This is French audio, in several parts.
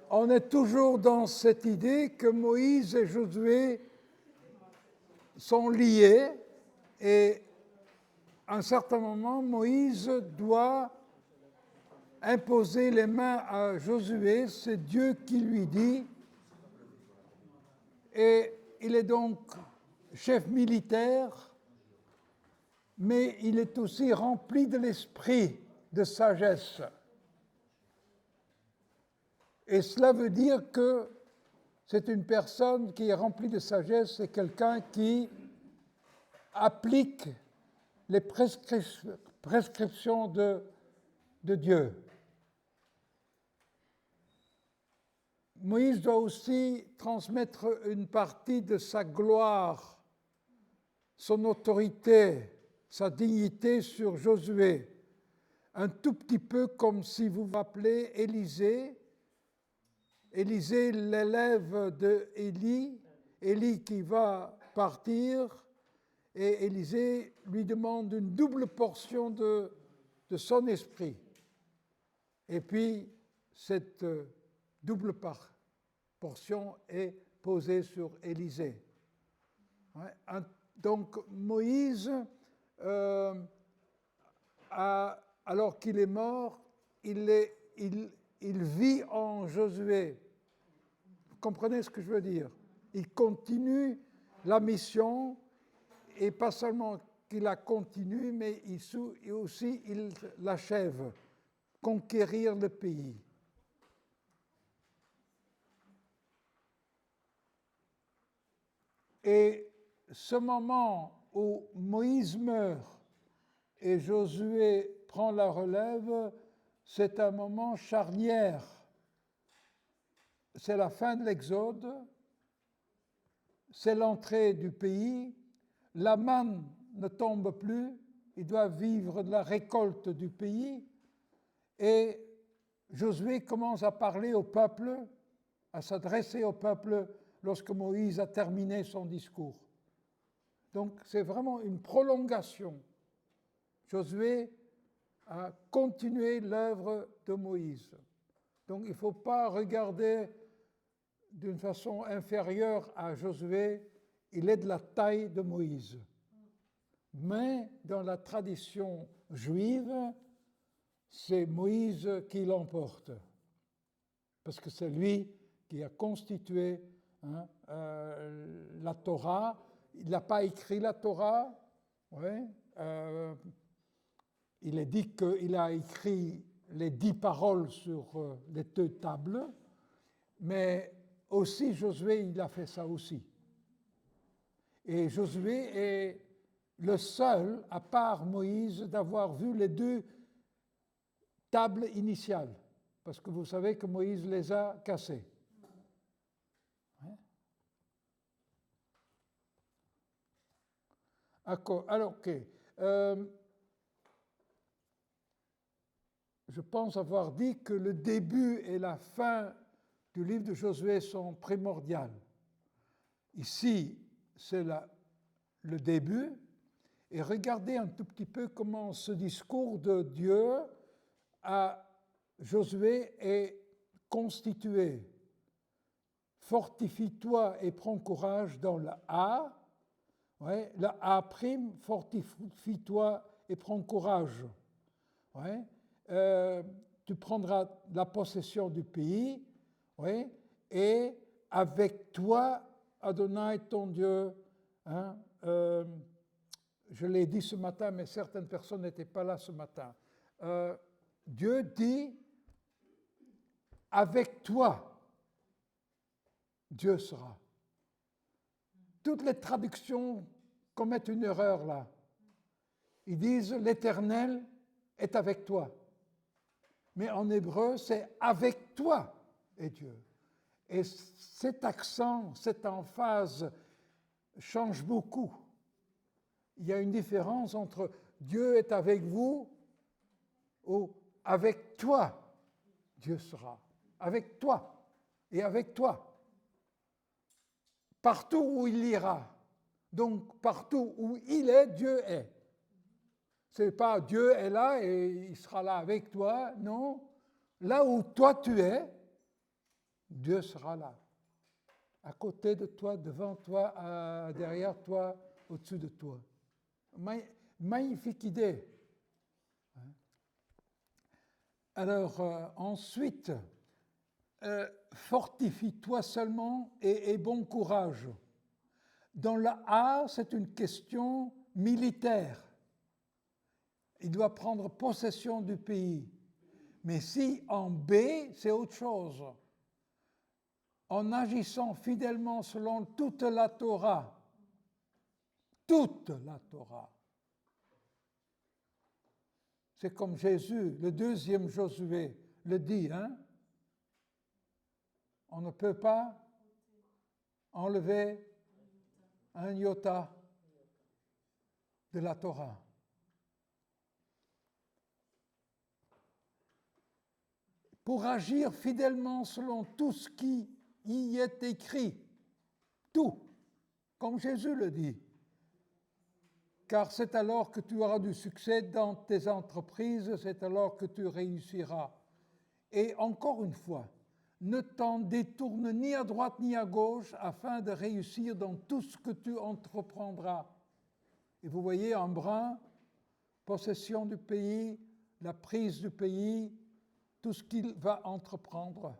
On est toujours dans cette idée que Moïse et Josué sont liés et à un certain moment, Moïse doit imposer les mains à Josué, c'est Dieu qui lui dit, et il est donc chef militaire, mais il est aussi rempli de l'esprit de sagesse. Et cela veut dire que c'est une personne qui est remplie de sagesse, c'est quelqu'un qui applique les prescriptions de Dieu. Moïse doit aussi transmettre une partie de sa gloire, son autorité, sa dignité sur Josué. Un tout petit peu comme si vous vous rappelez Élisée. Élisée, l'élève de Élie qui va partir, et Élisée lui demande une double portion de son esprit. Et puis, cette double portion est posée sur Élisée. Ouais, donc, Moïse, alors qu'il est mort, il vit en Josué. Vous comprenez ce que je veux dire? Il continue la mission, et pas seulement qu'il la continue, mais aussi il l'achève, conquérir le pays. Et ce moment où Moïse meurt et Josué prend la relève, c'est un moment charnière. C'est la fin de l'Exode, c'est l'entrée du pays, la manne ne tombe plus, ils doivent vivre de la récolte du pays, et Josué commence à parler au peuple, à s'adresser au peuple lorsque Moïse a terminé son discours. Donc c'est vraiment une prolongation. Josué a continué l'œuvre de Moïse. Donc il ne faut pas regarder d'une façon inférieure à Josué, il est de la taille de Moïse. Mais dans la tradition juive, c'est Moïse qui l'emporte, parce que c'est lui qui a constitué la Torah. Il n'a pas écrit la Torah, il est dit qu'il a écrit les 10 paroles sur les 2 tables, mais aussi Josué, il a fait ça aussi. Et Josué est le seul, à part Moïse, d'avoir vu les 2 tables initiales, parce que vous savez que Moïse les a cassées. Alors, ok. Je pense avoir dit que le début et la fin du livre de Josué sont primordiales. Ici, c'est le début, et regardez un tout petit peu comment ce discours de Dieu à Josué est constitué. Fortifie-toi et prends courage dans le A. Ouais, le A', fortifie-toi et prends courage. Ouais, tu prendras la possession du pays, ouais, et avec toi, Adonai, ton Dieu, je l'ai dit ce matin, mais certaines personnes n'étaient pas là ce matin. Dieu dit, avec toi, Dieu sera. Toutes les traductions commettent une erreur là. Ils disent, l'Éternel est avec toi. Mais en hébreu, c'est avec toi est Dieu. Et cet accent, cette emphase change beaucoup. Il y a une différence entre Dieu est avec vous ou avec toi, Dieu sera. Avec toi et avec toi. Partout où il ira. Donc partout où il est, Dieu est. Ce n'est pas Dieu est là et il sera là avec toi, non. Là où toi tu es, Dieu sera là, à côté de toi, devant toi, derrière toi, au-dessus de toi. Magnifique idée. Alors, ensuite, fortifie-toi seulement et aie bon courage. Dans la A, c'est une question militaire. Il doit prendre possession du pays. Mais si en B, c'est autre chose. En agissant fidèlement selon toute la Torah, c'est comme Jésus, le deuxième Josué, le dit, hein? On ne peut pas enlever un iota de la Torah. Pour agir fidèlement selon tout ce qui y est écrit, tout, comme Jésus le dit, car c'est alors que tu auras du succès dans tes entreprises, c'est alors que tu réussiras. Et encore une fois, ne t'en détourne ni à droite ni à gauche afin de réussir dans tout ce que tu entreprendras. Et vous voyez en brun, possession du pays, la prise du pays, tout ce qu'il va entreprendre.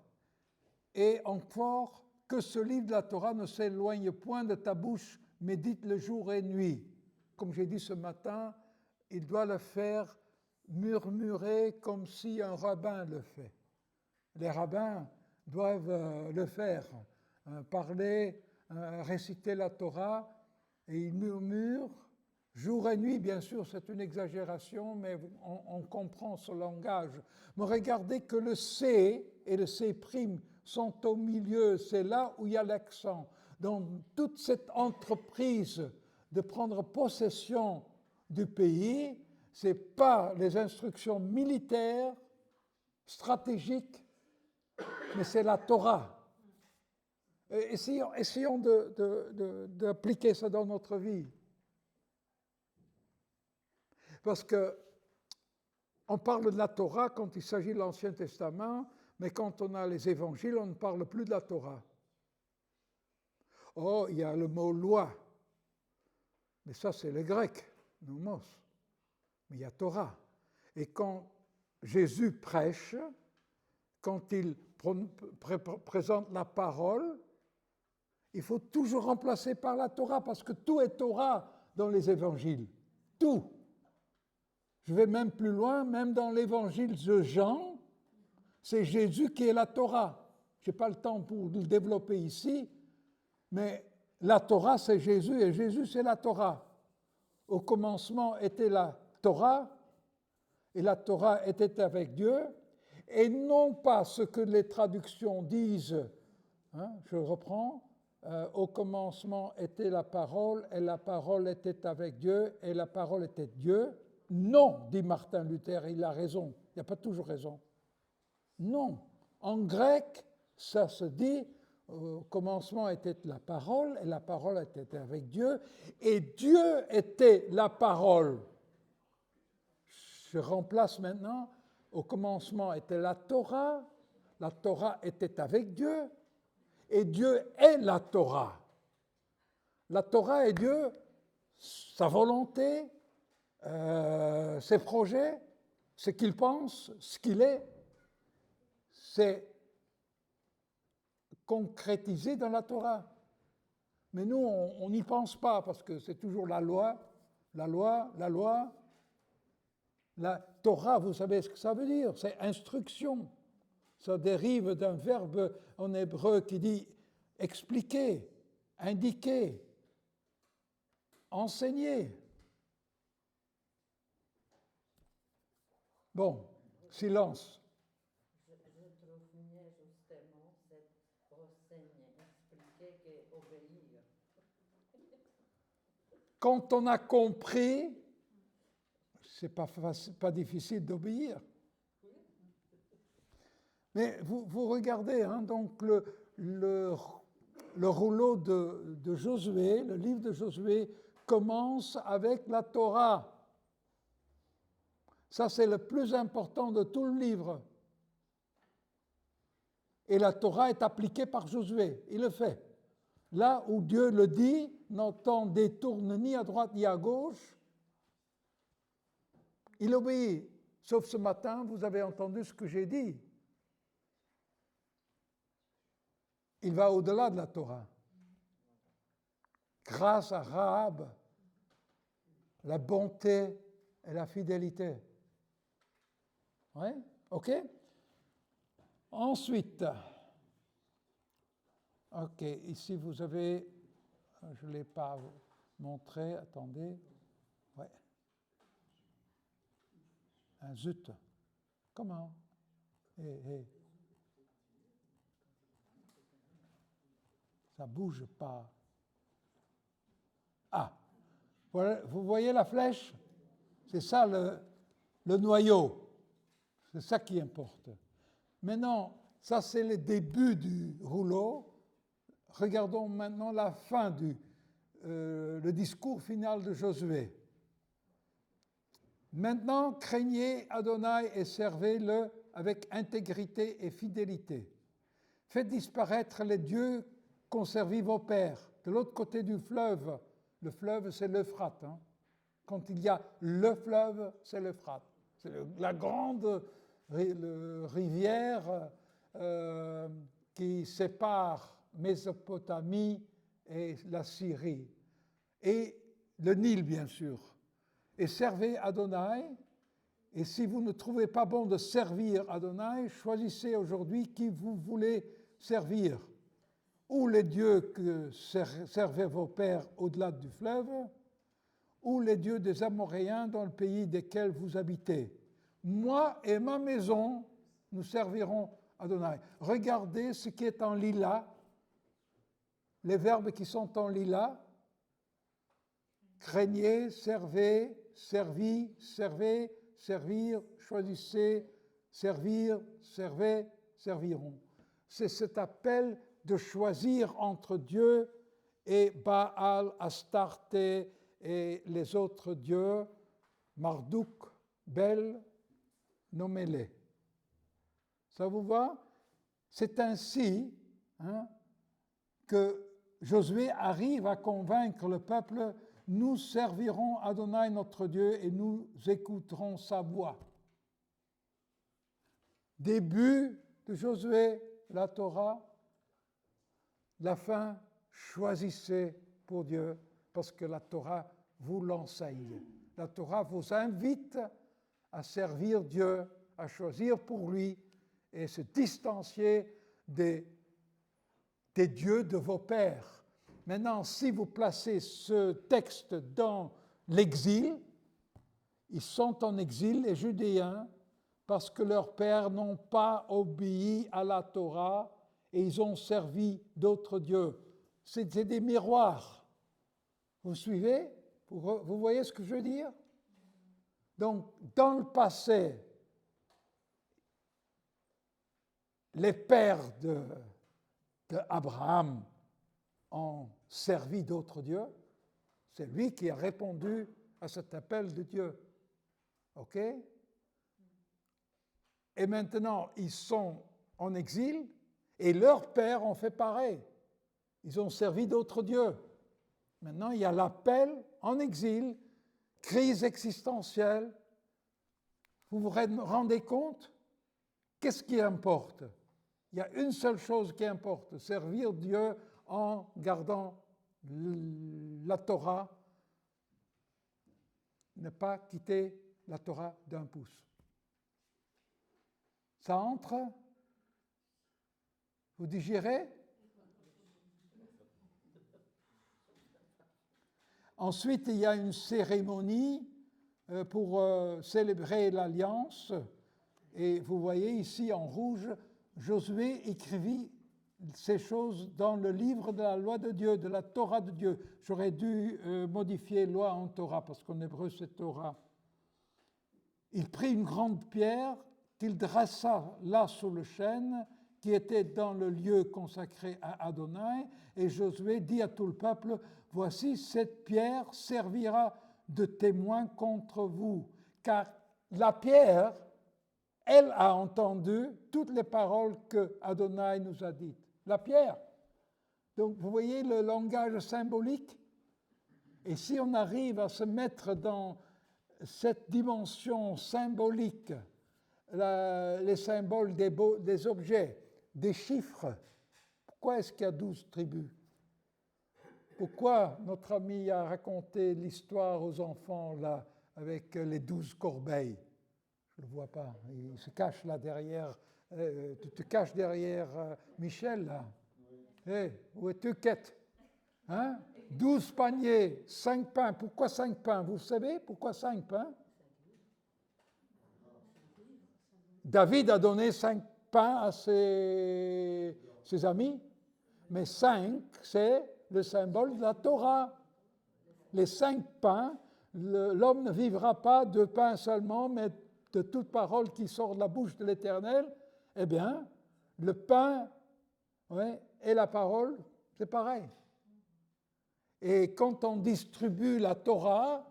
Et encore, que ce livre de la Torah ne s'éloigne point de ta bouche, médite-le jour et nuit. Comme j'ai dit ce matin, il doit le faire murmurer comme si un rabbin le fait. Les rabbins doivent le faire, parler, réciter la Torah, et ils murmurent jour et nuit. Bien sûr, c'est une exagération, mais on comprend ce langage. Mais regardez que le C et le C' sont au milieu, c'est là où il y a l'accent. Dans toute cette entreprise de prendre possession du pays, ce n'est pas les instructions militaires, stratégiques, mais c'est la Torah. Essayons d'appliquer ça dans notre vie. Parce que on parle de la Torah quand il s'agit de l'Ancien Testament, mais quand on a les évangiles, on ne parle plus de la Torah. Oh, il y a le mot loi, mais ça c'est le grec, nomos. Mais il y a Torah. Et quand Jésus prêche, quand il présente la parole, il faut toujours remplacer par la Torah, parce que tout est Torah dans les évangiles. Tout. Je vais même plus loin, même dans l'évangile de Jean, c'est Jésus qui est la Torah. Je n'ai pas le temps pour le développer ici, mais la Torah c'est Jésus et Jésus c'est la Torah. Au commencement était la Torah, et la Torah était avec Dieu, et non pas ce que les traductions disent, hein, je reprends, au commencement était la parole, et la parole était avec Dieu, et la parole était Dieu. Non, dit Martin Luther, il a raison, il n'a pas toujours raison. Non, en grec, ça se dit, au commencement était la parole, et la parole était avec Dieu, et Dieu était la parole. Je remplace maintenant, au commencement était la Torah était avec Dieu, et Dieu est la Torah. La Torah est Dieu, sa volonté, ses projets, ce qu'il pense, ce qu'il est, c'est concrétisé dans la Torah. Mais nous, on n'y pense pas parce que c'est toujours la loi. La Torah, vous savez ce que ça veut dire? C'est instruction. Ça dérive d'un verbe en hébreu qui dit expliquer, indiquer, enseigner. Bon, silence. Je trouve mieux justement cette enseigner, expliquer qu'obéir. Quand on a compris, c'est pas difficile d'obéir. Mais vous regardez, hein, donc le rouleau de Josué, le livre de Josué, commence avec la Torah. Ça, c'est le plus important de tout le livre. Et la Torah est appliquée par Josué. Il le fait. Là où Dieu le dit, n'en détourne ni à droite ni à gauche. Il obéit. Sauf ce matin, vous avez entendu ce que j'ai dit. Il va au-delà de la Torah. Grâce à Rahab, la bonté et la fidélité. Oui, ok? Ensuite, ok, ici vous avez, je ne l'ai pas montré, attendez. Ouais. Un zut. Comment? Ça ne bouge pas. Ah, voilà, vous voyez la flèche? C'est ça le noyau. C'est ça qui importe. Maintenant, ça c'est le début du rouleau. Regardons maintenant la fin le discours final de Josué. Maintenant, craignez Adonai et servez-le avec intégrité et fidélité. Faites disparaître les dieux qu'ont servi vos pères. De l'autre côté du fleuve, le fleuve c'est l'Euphrate. Hein. Quand il y a le fleuve, c'est l'Euphrate. C'est la grande rivière qui sépare Mésopotamie et la Syrie. Et le Nil, bien sûr. Et servez Adonai. Et si vous ne trouvez pas bon de servir Adonai, choisissez aujourd'hui qui vous voulez servir. Ou les dieux que servaient vos pères au-delà du fleuve, ou les dieux des Amoréens dans le pays desquels vous habitez. Moi et ma maison, nous servirons Adonai. Regardez ce qui est en lilas, les verbes qui sont en lilas. Craignez, servez, servi, servez, servir, choisissez, servir, servez, serviront. C'est cet appel de choisir entre Dieu et Baal, Astarté et les autres dieux, Marduk, Bel, nommez-les. Ça vous va? C'est ainsi que Josué arrive à convaincre le peuple. Nous servirons Adonai notre Dieu et nous écouterons sa voix. Début de Josué, la Torah. La fin, choisissez pour Dieu parce que la Torah vous l'enseigne. La Torah vous invite à servir Dieu, à choisir pour lui et se distancier des dieux de vos pères. Maintenant, si vous placez ce texte dans l'exil, ils sont en exil, les Judéens, parce que leurs pères n'ont pas obéi à la Torah et ils ont servi d'autres dieux. C'est des miroirs. Vous suivez? Vous voyez ce que je veux dire? Donc, dans le passé, les pères d'Abraham ont servi d'autres dieux. C'est lui qui a répondu à cet appel de Dieu. OK? Et maintenant, ils sont en exil et leurs pères ont fait pareil. Ils ont servi d'autres dieux. Maintenant, il y a l'appel en exil, crise existentielle. Vous vous rendez compte? Qu'est-ce qui importe? Il y a une seule chose qui importe, servir Dieu en gardant la Torah, ne pas quitter la Torah d'un pouce. Ça entre? Vous digérez? Ensuite, il y a une cérémonie pour célébrer l'alliance. Et vous voyez ici en rouge, Josué écrivit ces choses dans le livre de la loi de Dieu, de la Torah de Dieu. J'aurais dû modifier loi en Torah, parce qu'en hébreu c'est Torah. Il prit une grande pierre qu'il dressa là sous le chêne, qui était dans le lieu consacré à Adonai, et Josué dit à tout le peuple, « Voici, cette pierre servira de témoin contre vous. » Car la pierre elle a entendu toutes les paroles que Adonai nous a dites. La pierre. Donc, vous voyez le langage symbolique? Et si on arrive à se mettre dans cette dimension symbolique, les symboles des objets, des chiffres, pourquoi est-ce qu'il y a 12 tribus? Pourquoi notre ami a raconté l'histoire aux enfants là, avec les 12 corbeilles? Je ne le vois pas, il se cache là derrière, tu te caches derrière Michel là. Hey, où es-tu, Kate? Hein? 12 paniers, 5 pains. Pourquoi 5 pains? Vous savez pourquoi 5 pains? David a donné 5 pains à ses amis, mais 5, c'est le symbole de la Torah. Les 5 pains, l'homme ne vivra pas de pain seulement, mais de toute parole qui sort de la bouche de l'Éternel. Eh bien, le pain et la parole, c'est pareil. Et quand on distribue la Torah,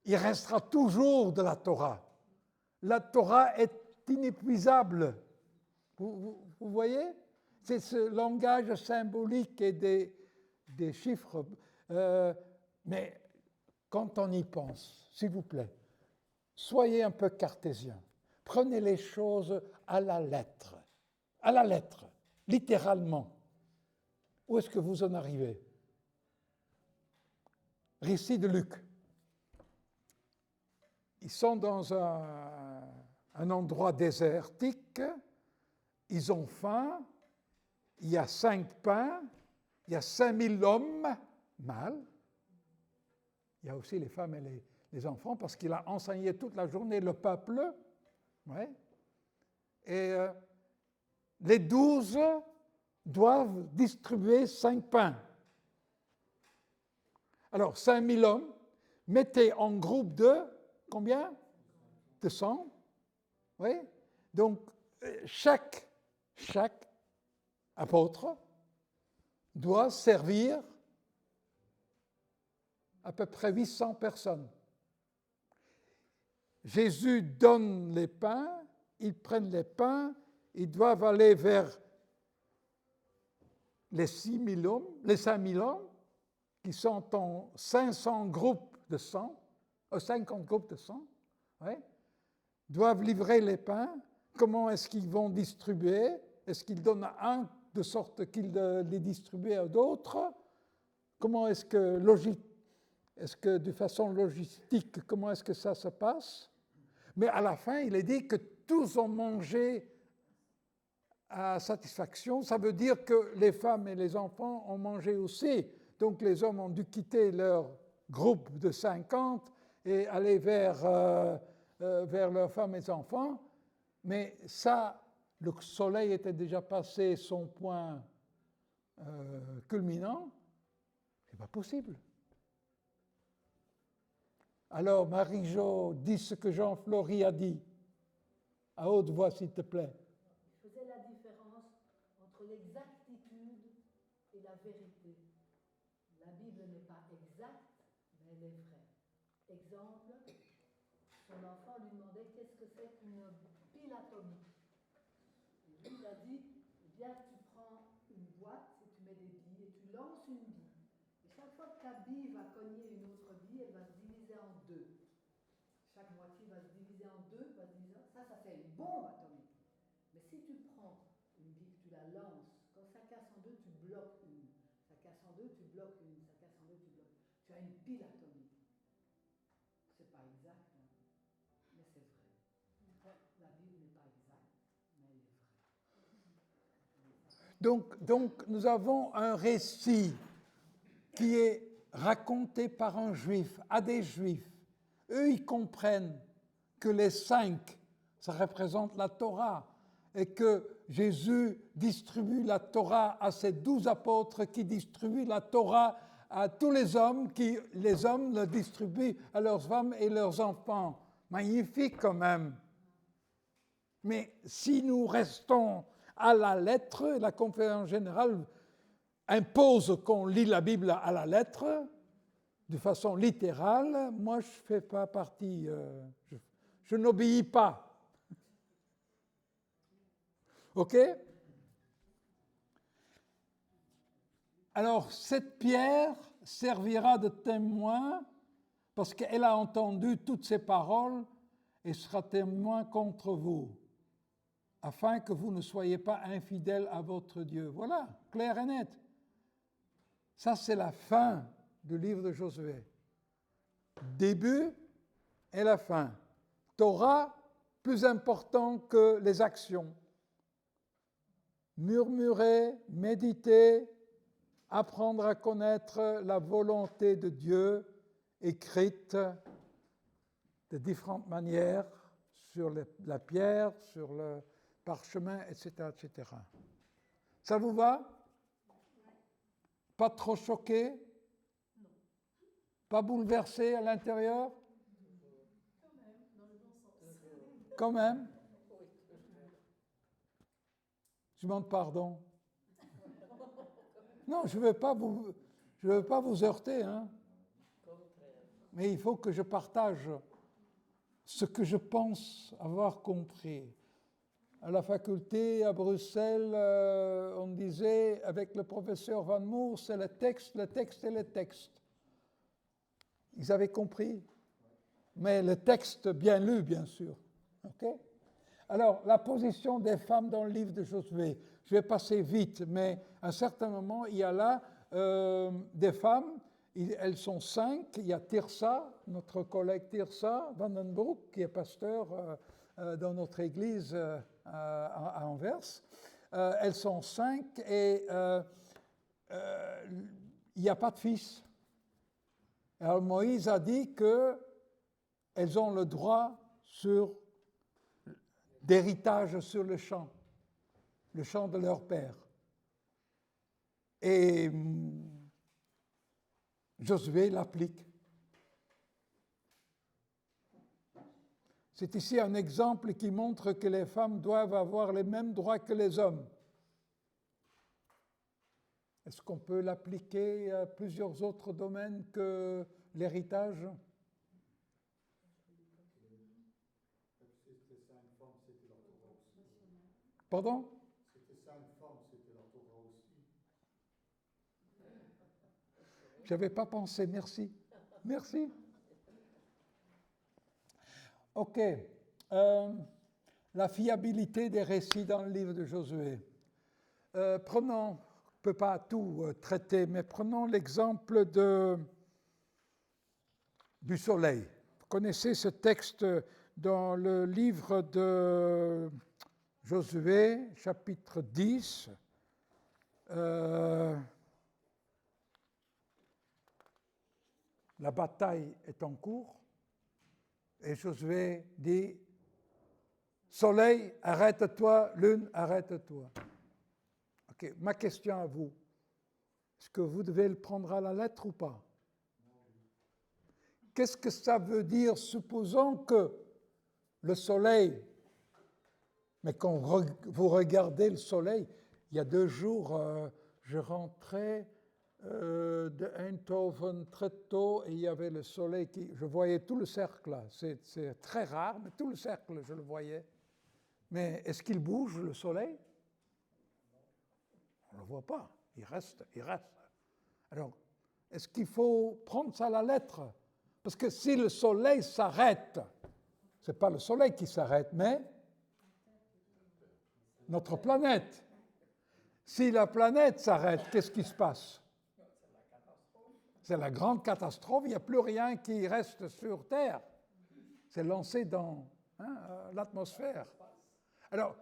il restera toujours de la Torah. La Torah est inépuisable. Vous voyez? C'est ce langage symbolique et des chiffres. Mais quand on y pense, s'il vous plaît, soyez un peu cartésien. Prenez les choses à la lettre, littéralement. Où est-ce que vous en arrivez? Récit de Luc. Ils sont dans un endroit désertique, ils ont faim, il y a 5 pains, il y a 5000 hommes, mâles. Il y a aussi les femmes et les enfants, parce qu'il a enseigné toute la journée le peuple. Ouais. Et les 12 doivent distribuer 5 pains. Alors, 5000 hommes, mettez en groupe de combien? De 100. Oui. Donc, chaque apôtre doit servir à peu près 800 personnes. Jésus donne les pains, ils prennent les pains, ils doivent aller vers les 5000 hommes, qui sont en 500 groupes de 100, 50 groupes de 100, doivent livrer les pains. Comment est-ce qu'ils vont distribuer? Est-ce qu'ils donnent à un de sorte qu'ils les distribuent à d'autres? Comment est-ce que de façon logistique, comment est-ce que ça se passe? Mais à la fin, il est dit que tous ont mangé à satisfaction. Ça veut dire que les femmes et les enfants ont mangé aussi. Donc les hommes ont dû quitter leur groupe de 50 et aller vers leurs femmes et les enfants. Mais ça, le soleil était déjà passé son point culminant. Ce n'est pas possible. Alors, Marie-Jo, dis ce que Jean-Flory a dit, à haute voix, s'il te plaît. Je faisais la différence entre l'exactitude et la vérité. La Bible n'est pas exacte, mais elle est vraie. Exemple, son enfant lui demandait qu'est-ce que c'est qu'une pile atomique. Et lui, il a dit, eh bien, tu prends une boîte et tu mets des billes et tu lances une bille. Et chaque fois que ta bille va cogner une autre bille, elle va se diviser en deux. Chaque moitié va se diviser en deux, ça fait une bombe atomique. Mais si tu prends une bille, tu la lances, quand ça casse en deux, tu bloques une. Ça casse en deux, tu bloques une. Ça casse en deux, tu bloques. Tu as une pile atomique. C'est pas exact, hein, mais c'est vrai. La Bible n'est pas exacte, mais elle est vraie. Donc, nous avons un récit qui est raconté par un juif, à des juifs. Eux, ils comprennent que les 5, ça représente la Torah, et que Jésus distribue la Torah à ces 12 apôtres qui distribuent la Torah à tous les hommes le distribuent à leurs femmes et leurs enfants. Magnifique quand même. Mais si nous restons à la lettre, la conférence générale impose qu'on lit la Bible à la lettre, de façon littérale, moi je ne fais pas partie, je n'obéis pas. OK? Alors, cette pierre servira de témoin parce qu'elle a entendu toutes ces paroles et sera témoin contre vous, afin que vous ne soyez pas infidèles à votre Dieu. Voilà, clair et net. Ça, c'est la fin du livre de Josué. Début et la fin. Torah, plus important que les actions. Murmurer, méditer, apprendre à connaître la volonté de Dieu écrite de différentes manières sur la pierre, sur le parchemin, etc., etc. Ça vous va? Pas trop choqué? Non. Pas bouleversé à l'intérieur? Quand même, dans le bon sens. Quand même? Je demande pardon. Non, je ne veux pas vous heurter, hein. Mais il faut que je partage ce que je pense avoir compris. À la faculté, à Bruxelles, on disait avec le professeur Van Moer, c'est le texte et le texte. Ils avaient compris, mais le texte bien lu, bien sûr. Okay? Alors, la position des femmes dans le livre de Josué, je vais passer vite, mais à un certain moment, il y a là des femmes, elles sont 5, il y a Tirsa, notre collègue Tirsa Vandenbroek, qui est pasteur dans notre église à Anvers. Elles sont 5 et il n'y a pas de fils. Alors Moïse a dit qu'elles ont le droit d'héritage sur le champ de leur père. Et Josué l'applique. C'est ici un exemple qui montre que les femmes doivent avoir les mêmes droits que les hommes. Est-ce qu'on peut l'appliquer à plusieurs autres domaines que l'héritage? Pardon? Je n'avais pas pensé, merci. Merci. OK. La fiabilité des récits dans le livre de Josué. Prenons, on ne peut pas tout traiter, mais prenons l'exemple du soleil. Vous connaissez ce texte dans le livre de Josué, chapitre 10. La bataille est en cours et Josué dit « Soleil, arrête-toi, lune, arrête-toi ». Ok, ma question à vous, est-ce que vous devez le prendre à la lettre ou pas? Qu'est-ce que ça veut dire, supposons que le soleil, mais quand vous regardez le soleil, il y a 2 jours, je rentrais de Eindhoven très tôt et il y avait le soleil je voyais tout le cercle là, c'est très rare, mais tout le cercle je le voyais. Mais est-ce qu'il bouge le soleil? On ne le voit pas, il reste. Alors, est-ce qu'il faut prendre ça à la lettre? Parce que si le soleil s'arrête, ce n'est pas le soleil qui s'arrête, mais notre planète. Si la planète s'arrête, qu'est-ce qui se passe? C'est la grande catastrophe, il n'y a plus rien qui reste sur Terre. C'est lancé dans l'atmosphère. Alors,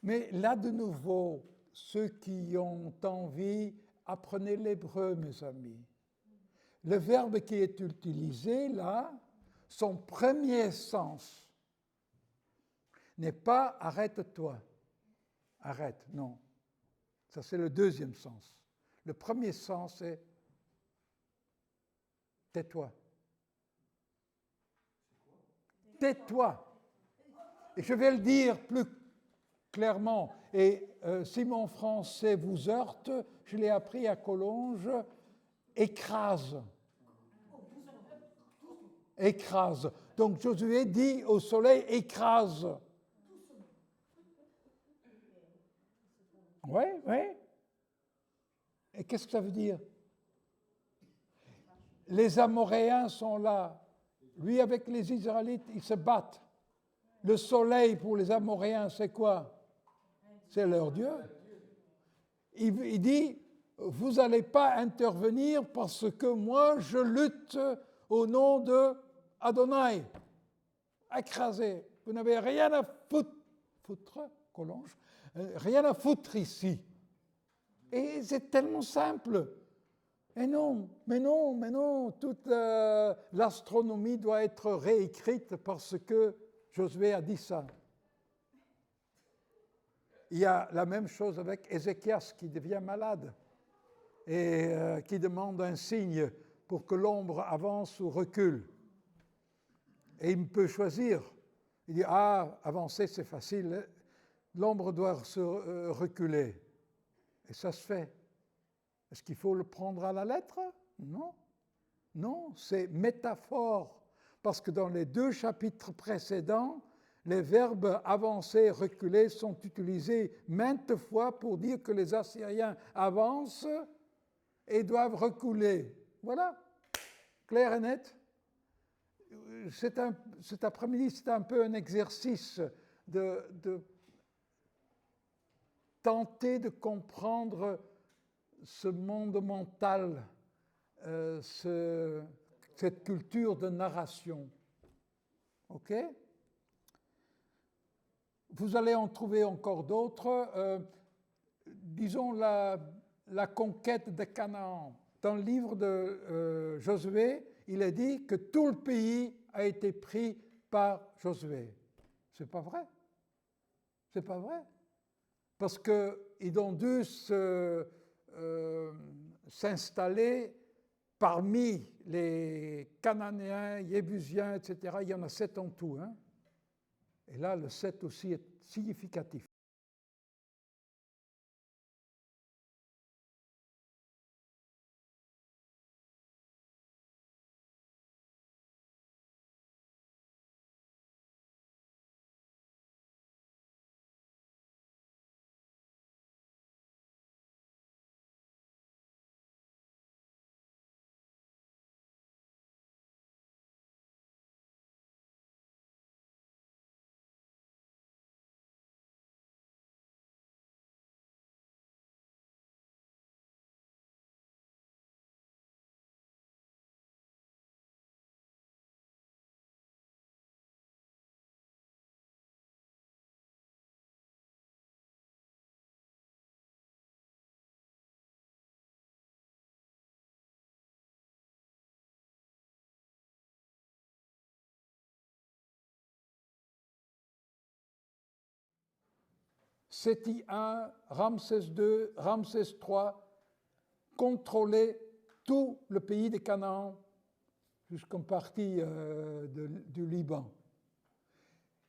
mais là de nouveau, ceux qui ont envie, apprenez l'hébreu, mes amis. Le verbe qui est utilisé là, son premier sens n'est pas « arrête-toi ». Arrête, non. Ça, c'est le deuxième sens. Le premier sens est « tais-toi ». Tais-toi. Et je vais le dire plus clairement. Et si mon français vous heurte, je l'ai appris à Collonges, écrase. Écrase. Donc Josué dit au soleil, écrase. Oui, oui. Et qu'est-ce que ça veut dire? Les Amoréens sont là. Lui, avec les Israélites, ils se battent. Le soleil pour les Amoréens, c'est quoi? C'est leur Dieu. Il dit, vous n'allez pas intervenir parce que moi, je lutte au nom de Adonai. Écrasé. Vous n'avez rien à foutre, Collonges, rien à foutre ici. Et c'est tellement simple. Et non, mais non, mais non, toute l'astronomie doit être réécrite parce que Josué a dit ça. Il y a la même chose avec Ézéchias qui devient malade et qui demande un signe pour que l'ombre avance ou recule. Et il peut choisir. Il dit, avancer c'est facile, l'ombre doit se reculer. Et ça se fait. Est-ce qu'il faut le prendre à la lettre? Non. Non, c'est métaphore. Parce que dans les 2 chapitres précédents, les verbes avancer, reculer sont utilisés maintes fois pour dire que les Assyriens avancent et doivent reculer. Voilà, clair et net. Cet après-midi, c'est un peu un exercice de tenter de comprendre ce monde mental, cette culture de narration. OK? Vous allez en trouver encore d'autres. Disons la conquête de Canaan. Dans le livre de Josué, il est dit que tout le pays a été pris par Josué. C'est pas vrai. C'est pas vrai. Parce qu'ils ont dû s'installer parmi les Cananéens, Jébusiens, etc. Il y en a 7 en tout. Hein? Et là, le 7 aussi est significatif. Séti I, Ramsès II, Ramsès III contrôlaient tout le pays de Canaan jusqu'en partie du Liban.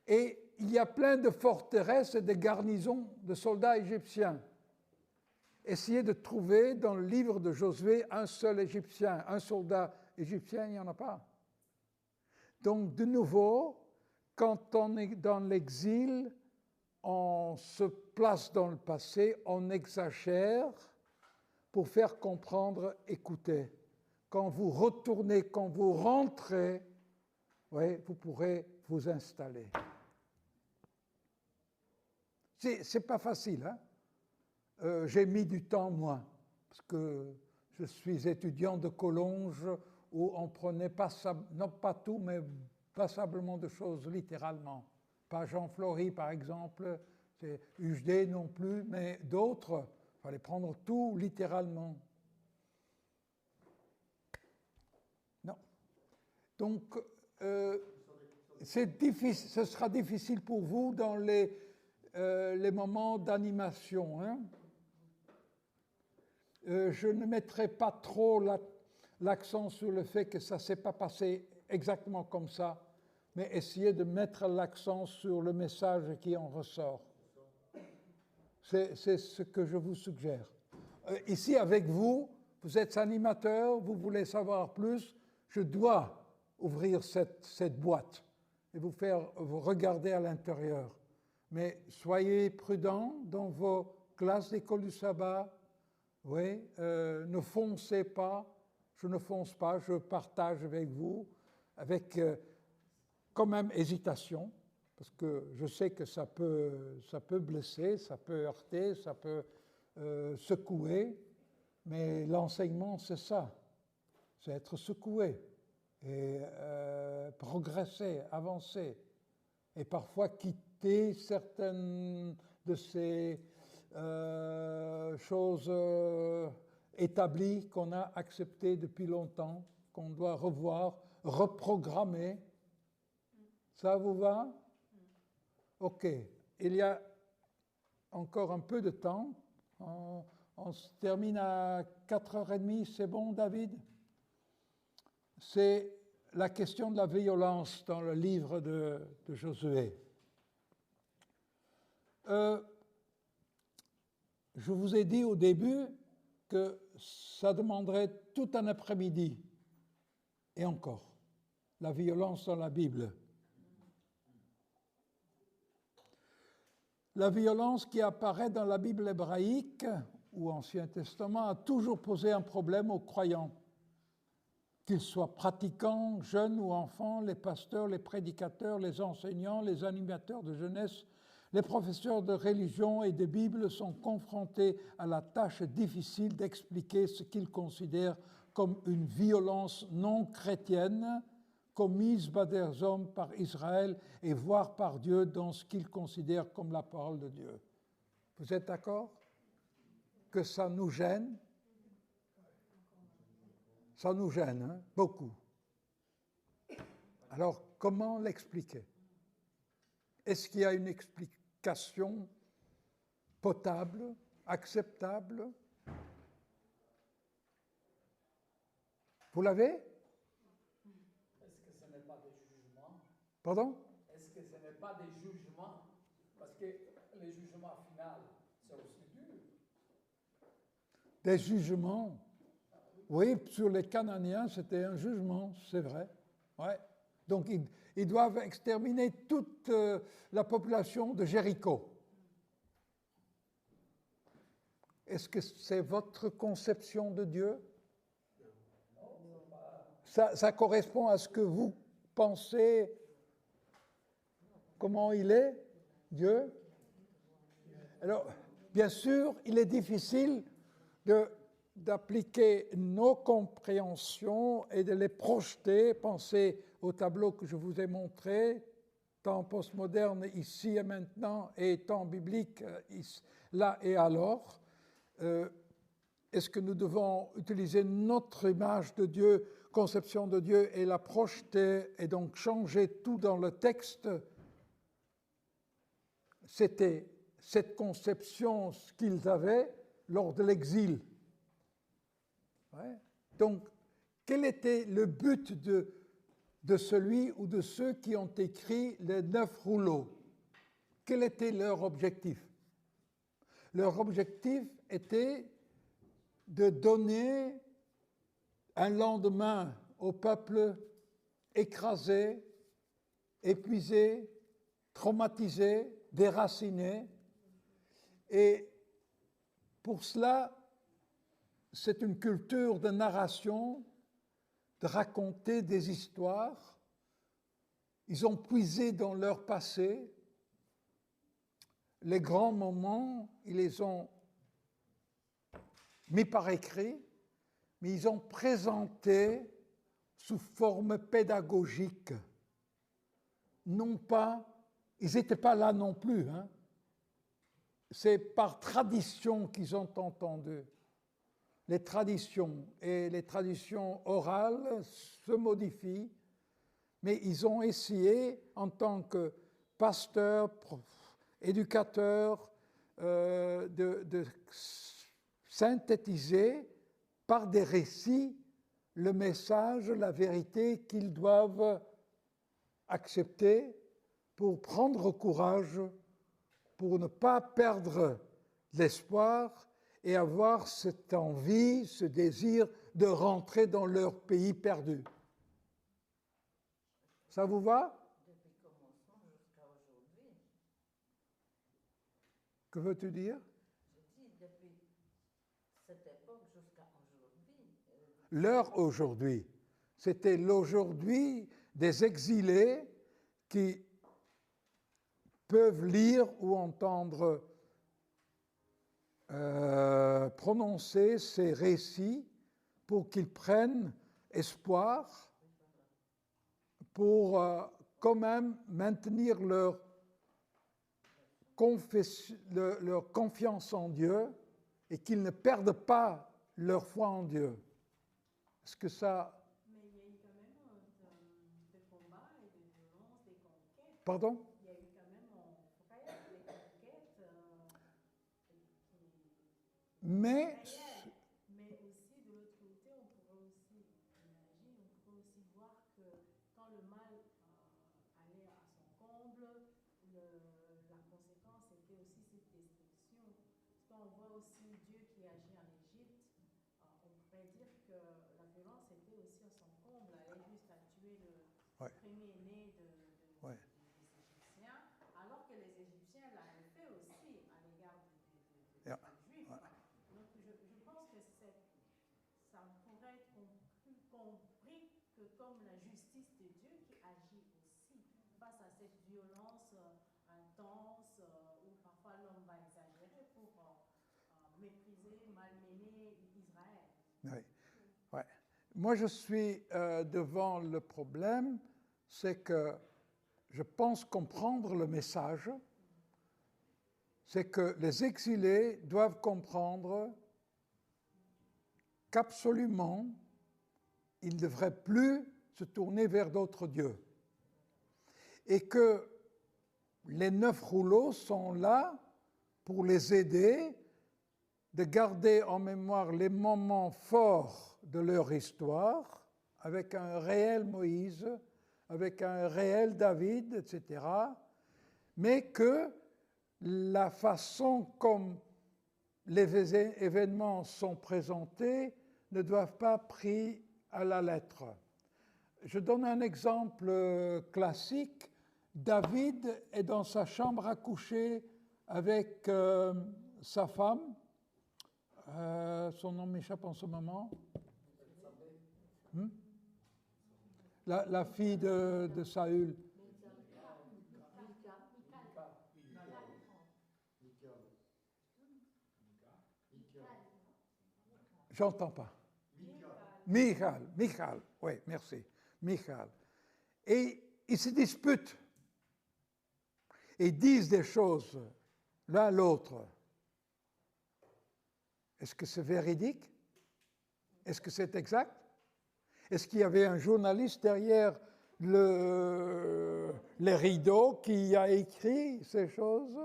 Et il y a plein de forteresses et de garnisons de soldats égyptiens. Essayez de trouver dans le livre de Josué un seul Égyptien, un soldat égyptien, il n'y en a pas. Donc de nouveau, quand on est dans l'exil, on se place dans le passé, on exagère pour faire comprendre, écoutez, quand vous retournez, quand vous rentrez, oui, vous pourrez vous installer. C'est pas facile, hein? J'ai mis du temps, moi, parce que je suis étudiant de Collonges où on prenait non pas tout, mais passablement de choses littéralement. Pas Jean Flory, par exemple, c'est UGD non plus, mais d'autres, il fallait prendre tout littéralement. Non. Donc, ce sera difficile pour vous dans les moments d'animation. Hein? Je ne mettrai pas trop l'accent sur le fait que ça ne s'est pas passé exactement comme ça, mais essayez de mettre l'accent sur le message qui en ressort. C'est ce que je vous suggère. Ici, avec vous, vous êtes animateur, vous voulez savoir plus, je dois ouvrir cette boîte et vous faire regarder à l'intérieur. Mais soyez prudents dans vos classe d'école du sabbat, oui, ne foncez pas, je ne fonce pas, je partage avec vous, avec quand même hésitation, parce que je sais que ça peut blesser, ça peut heurter, ça peut secouer, mais l'enseignement, c'est ça, c'est être secoué et progresser, avancer, et parfois quitter certaines de ces choses établies qu'on a acceptées depuis longtemps, qu'on doit revoir, reprogrammer. Ça vous va? Ok. Il y a encore un peu de temps. On se termine à 4h30. C'est bon, David? C'est la question de la violence dans le livre de Josué. Je vous ai dit au début que ça demanderait tout un après-midi, et encore, la violence dans la Bible. La violence qui apparaît dans la Bible hébraïque ou Ancien Testament a toujours posé un problème aux croyants. Qu'ils soient pratiquants, jeunes ou enfants, les pasteurs, les prédicateurs, les enseignants, les animateurs de jeunesse, les professeurs de religion et de Bible sont confrontés à la tâche difficile d'expliquer ce qu'ils considèrent comme une violence non chrétienne commise par des hommes, par Israël et voire par Dieu dans ce qu'ils considèrent comme la parole de Dieu. Vous êtes d'accord? Que ça nous gêne? Ça nous gêne, hein? Beaucoup. Alors, comment l'expliquer? Est-ce qu'il y a une explication potable, acceptable? Vous l'avez? Est-ce que ce n'est pas des jugements? Pardon? Est-ce que ce n'est pas des jugements? Parce que le jugement final, c'est aussi dur. Des jugements? Oui, sur les Cananéens, c'était un jugement, c'est vrai. Ouais. Donc, ils doivent exterminer toute la population de Jéricho. Est-ce que c'est votre conception de Dieu? Ça correspond à ce que vous pensez, comment il est, Dieu? Alors, bien sûr, il est difficile d'appliquer nos compréhensions et de les projeter. Pensez au tableau que je vous ai montré, temps postmoderne ici et maintenant, et temps biblique là et alors. Est-ce que nous devons utiliser notre image de Dieu, conception de Dieu, et la projeter et donc changer tout dans le texte? C'était cette conception qu'ils avaient lors de l'exil. Ouais. Donc, quel était le but de celui ou de ceux qui ont écrit les 9 rouleaux? Quel était leur objectif? Leur objectif était de donner un lendemain au peuple écrasé, épuisé, traumatisé, déraciné. Et pour cela, c'est une culture de narration, de raconter des histoires. Ils ont puisé dans leur passé. Les grands moments, ils les ont mis par écrit, mais ils ont présenté sous forme pédagogique. Non pas, ils n'étaient pas là non plus, hein. C'est par tradition qu'ils ont entendu. Les traditions et les traditions orales se modifient, mais ils ont essayé, en tant que pasteurs, éducateurs, de synthétiser par des récits le message, la vérité qu'ils doivent accepter pour prendre courage, pour ne pas perdre l'espoir et avoir cette envie, ce désir de rentrer dans leur pays perdu. Ça vous va? Depuis le commencement jusqu'à aujourd'hui. Que veux-tu dire? Je dis cette époque jusqu'à aujourd'hui. L'heure aujourd'hui, c'était l'aujourd'hui des exilés qui peuvent lire ou entendre prononcer ces récits pour qu'ils prennent espoir, pour quand même maintenir leur confiance en Dieu et qu'ils ne perdent pas leur foi en Dieu. Est-ce que ça... Mais il y a eu quand même des combats et des violences, des conquêtes. Pardon? Il y a eu quand même frère, des conquêtes Mais réelles. Mais aussi, de l'autre côté, on pourrait aussi imaginer, on pourrait aussi voir que quand le mal allait à son comble, la conséquence était aussi cette destruction. Parce qu'on voit aussi Dieu qui agit en Égypte, on pourrait dire que la violence était aussi à son comble, elle allait juste à tuer le premier-né Ouais. des Égyptiens, alors que les Égyptiens l'avaient fait aussi à l'égard des Yeah. Juifs. Ouais. Donc je pense que ça pourrait être compris que comme la justice de Dieu qui agit aussi face à cette violence intense où parfois l'homme va exagérer pour mépriser, malmener Israël. Oui. Ouais. Moi, je suis devant le problème, c'est que je pense comprendre le message, c'est que les exilés doivent comprendre qu'absolument, ils ne devraient plus se tourner vers d'autres dieux. Et que les 9 rouleaux sont là pour les aider de garder en mémoire les moments forts de leur histoire, avec un réel Moïse, avec un réel David, etc., mais que la façon comme les événements sont présentés ne doivent pas pris à la lettre. Je donne un exemple classique. David est dans sa chambre à coucher avec sa femme. Son nom m'échappe en ce moment. La fille de Saül. J'entends pas. Michal, oui, merci. Michal. Et ils se disputent et disent des choses l'un à l'autre. Est-ce que c'est véridique? Est-ce que c'est exact? Est-ce qu'il y avait un journaliste derrière les rideaux qui a écrit ces choses?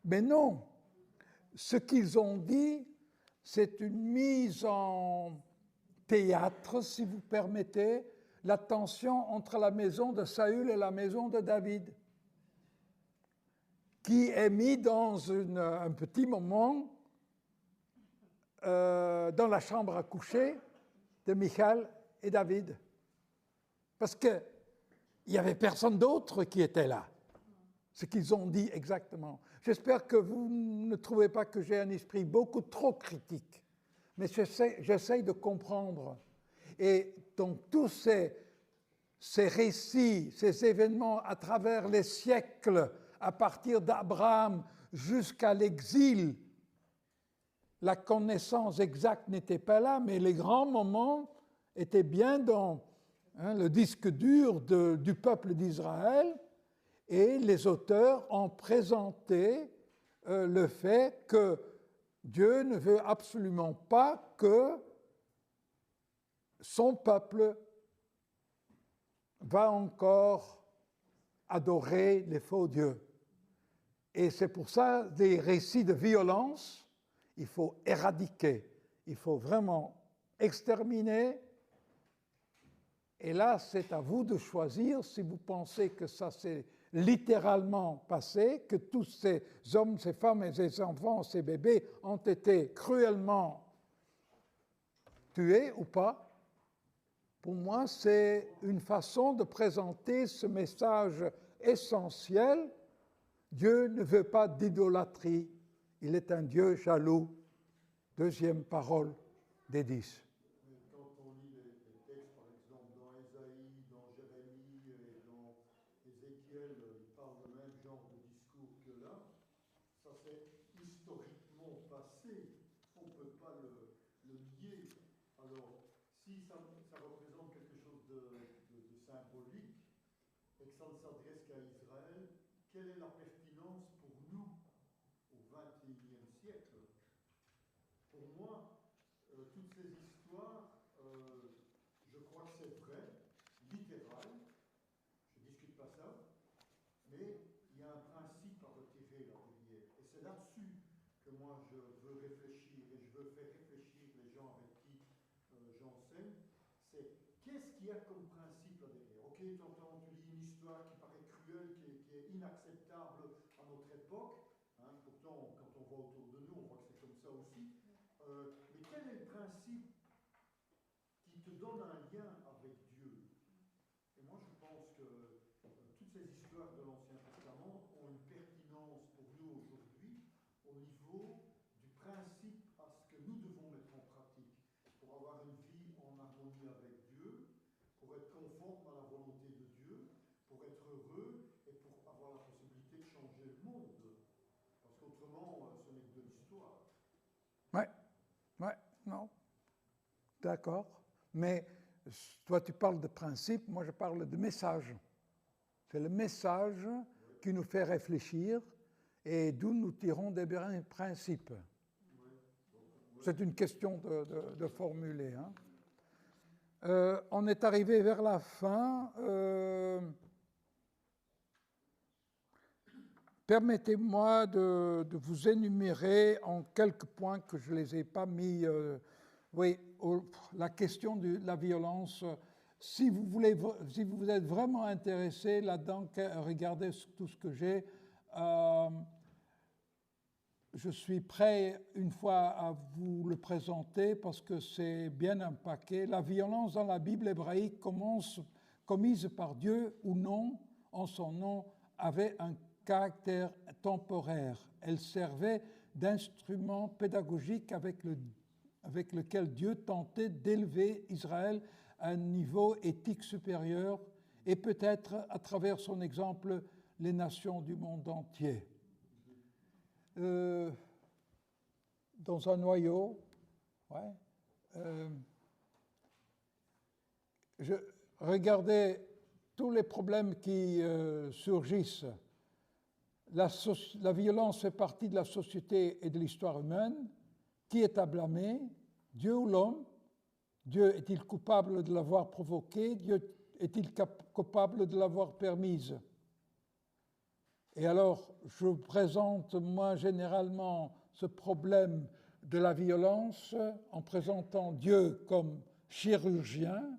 Mais non. Ce qu'ils ont dit, c'est une mise en théâtre, si vous permettez, la tension entre la maison de Saül et la maison de David, qui est mis dans un petit moment dans la chambre à coucher de Michal et David. Parce qu'il n'y avait personne d'autre qui était là. Ce qu'ils ont dit exactement. J'espère que vous ne trouvez pas que j'ai un esprit beaucoup trop critique, mais j'essaie de comprendre. Et donc tous ces récits, ces événements à travers les siècles, à partir d'Abraham jusqu'à l'exil, la connaissance exacte n'était pas là, mais les grands moments étaient bien dans le disque dur du peuple d'Israël. Et les auteurs ont présenté le fait que Dieu ne veut absolument pas que son peuple va encore adorer les faux dieux. Et c'est pour ça des récits de violence, il faut éradiquer, il faut vraiment exterminer. Et là, c'est à vous de choisir si vous pensez que ça c'est littéralement passé, que tous ces hommes, ces femmes et ces enfants, ces bébés ont été cruellement tués ou pas. Pour moi, c'est une façon de présenter ce message essentiel. Dieu ne veut pas d'idolâtrie, il est un Dieu jaloux deuxième parole des 10. Quand on lit les textes, par exemple, dans Ésaïe, dans Jérémie et dans Ézéchiel, ils parlent le même genre de discours que là. Ça s'est historiquement passé. On ne peut pas le nier. Alors, si ça représente quelque chose de symbolique et que ça ne s'adresse qu'à Israël, quelle est la pertinence pour nous au XXIe siècle? Pour moi, toutes ces histoires, je crois que c'est vrai, littéral, je ne discute pas ça, mais il y a un principe à retirer là derrière. Et c'est là-dessus que moi je veux réfléchir et je veux faire réfléchir les gens avec qui j'enseigne. C'est qu'est-ce qu'il y a comme principe là derrière? Ok, tu entends, tu lis une histoire qui paraît cruelle, qui est inacceptable à notre époque, hein, pourtant quand on voit autour de nous, on voit que c'est comme ça aussi. Mais quel est le principe qui te donne un lien avec Dieu? Et moi, je pense que toutes ces histoires de l'Ancien Testament ont une pertinence pour nous aujourd'hui au niveau du principe à ce que nous devons mettre en pratique pour avoir une vie en harmonie avec Dieu, pour être conforme à la volonté de Dieu, pour être heureux et pour avoir la possibilité de changer le monde. Parce qu'autrement, ce n'est que de l'histoire. Ouais, non. D'accord. Mais toi, tu parles de principe, moi, je parle de message. C'est le message qui nous fait réfléchir et d'où nous tirons des principes. C'est une question de formuler. Hein. On est arrivé vers la fin. Permettez-moi de vous énumérer en quelques points que je ne les ai pas mis. La question de la violence. Si vous êtes vraiment intéressé là-dedans, regardez tout ce que j'ai. Je suis prêt une fois à vous le présenter parce que c'est bien un paquet. La violence dans la Bible hébraïque commise par Dieu ou non, en son nom, avait un caractère temporaire. Elle servait d'instrument pédagogique avec lequel Dieu tentait d'élever Israël à un niveau éthique supérieur et peut-être à travers son exemple les nations du monde entier. Dans un noyau, je regardais tous les problèmes qui surgissent. La violence fait partie de la société et de l'histoire humaine. Qui est à blâmer? Dieu ou l'homme? Dieu est-il coupable de l'avoir provoquée? Dieu est-il coupable de l'avoir permise? Et alors, je présente, moi, généralement, ce problème de la violence en présentant Dieu comme chirurgien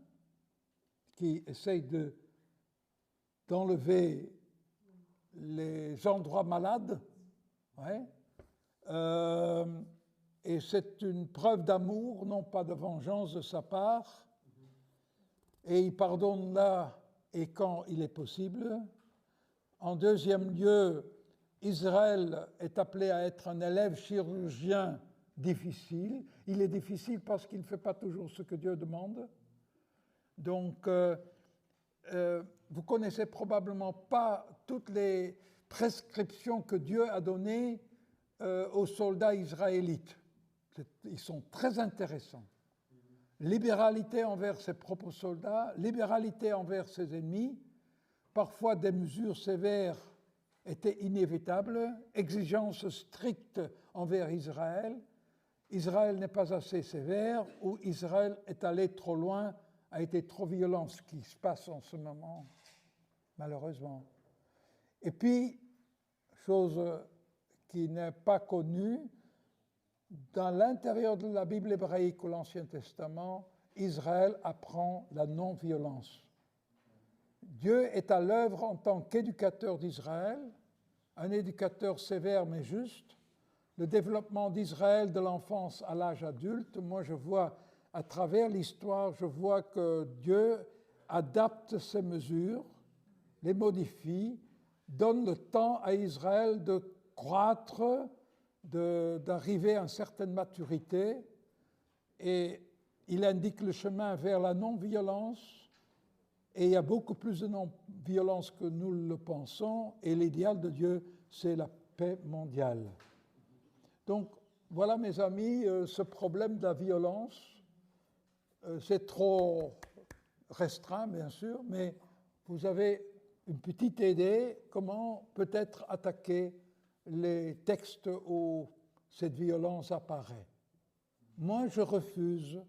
qui essaye d'enlever les endroits malades. Et c'est une preuve d'amour, non pas de vengeance de sa part. Et il pardonne là et quand il est possible. En deuxième lieu, Israël est appelé à être un élève chirurgien difficile. Il est difficile parce qu'il ne fait pas toujours ce que Dieu demande. Donc, vous connaissez probablement pas toutes les prescriptions que Dieu a données aux soldats israélites. Ils sont très intéressants. Libéralité envers ses propres soldats, libéralité envers ses ennemis. Parfois, des mesures sévères étaient inévitables, exigences strictes envers Israël. Israël n'est pas assez sévère, ou Israël est allé trop loin, a été trop violent, ce qui se passe en ce moment, malheureusement. Et puis, chose qui n'est pas connue, dans l'intérieur de la Bible hébraïque ou l'Ancien Testament, Israël apprend la non-violence. Dieu est à l'œuvre en tant qu'éducateur d'Israël, un éducateur sévère mais juste. Le développement d'Israël de l'enfance à l'âge adulte, moi je vois à travers l'histoire, je vois que Dieu adapte ces mesures, les modifie, donne le temps à Israël de croître, d'arriver à une certaine maturité et il indique le chemin vers la non-violence et il y a beaucoup plus de non-violence que nous le pensons et l'idéal de Dieu, c'est la paix mondiale. Donc, voilà mes amis, ce problème de la violence, c'est trop restreint bien sûr, mais vous avez une petite idée comment peut-être attaquer les textes où cette violence apparaît. Moi, je refuse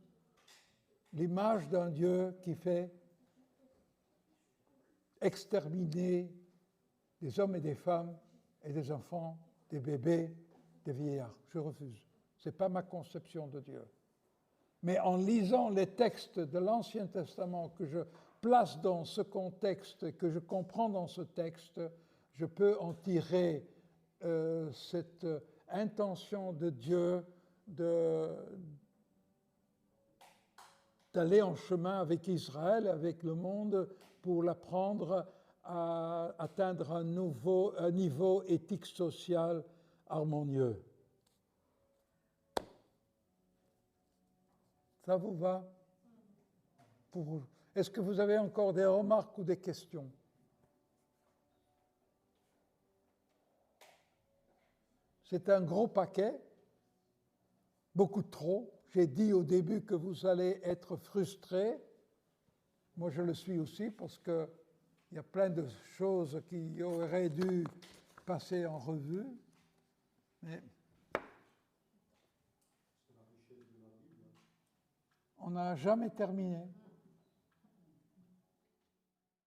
l'image d'un Dieu qui fait exterminer des hommes et des femmes et des enfants, des bébés, des vieillards. Je refuse. Ce n'est pas ma conception de Dieu. Mais en lisant les textes de l'Ancien Testament que je place dans ce contexte, que je comprends dans ce texte, je peux en tirer cette intention de Dieu d'aller en chemin avec Israël, avec le monde, pour l'apprendre à atteindre un niveau éthique social harmonieux. Ça vous va? Est-ce que vous avez encore des remarques ou des questions? C'est un gros paquet, beaucoup trop. J'ai dit au début que vous allez être frustrés. Moi, je le suis aussi parce qu'il y a plein de choses qui auraient dû passer en revue. Mais on n'a jamais terminé.